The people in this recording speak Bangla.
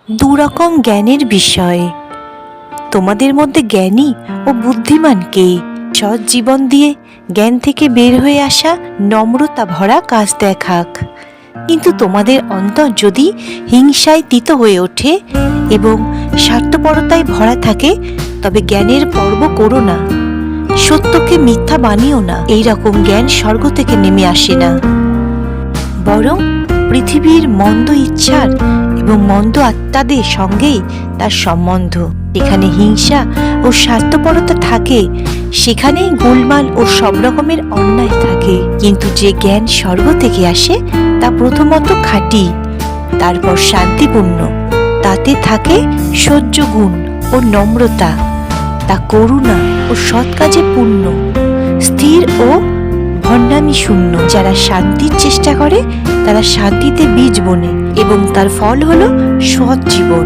দুরকম জ্ঞানের বিষয়। তোমাদের মধ্যে জ্ঞানী ও বুদ্ধিমান কে? সৎ জীবন দিয়ে জ্ঞান থেকে বের হয়ে আসা নম্রতা ভরা কাজ দেখাক। কিন্তু তোমাদের অন্তর যদি হিংসায় তিত হয়ে ওঠে এবং স্বার্থপরতায় ভরা থাকে, তবে জ্ঞানের পর্ব করো না। সত্যকে মিথ্যা বানিও না। এইরকম জ্ঞান স্বর্গ থেকে নেমে আসে না, বরং পৃথিবীর মন্দ ইচ্ছার এবং মন্দ আত্মাদের সঙ্গেই তার সম্বন্ধ। যেখানে হিংসা ও স্বার্থপরতা থাকে, সেখানেই গোলমাল ও সব রকমের অন্যায় থাকে। কিন্তু যে জ্ঞান স্বর্গ থেকে আসে তা প্রথমত খাঁটি, তারপর শান্তিপূর্ণ। তাতে থাকে সহ্য গুণ ও নম্রতা, তা করুণা ও সৎ কাজে পূর্ণ, স্থির ও ভণ্ডামি শূন্য। যারা শান্তির চেষ্টা করে তারা শান্তিতে বীজ বোনে এবং তার ফল হলো সৎ জীবন।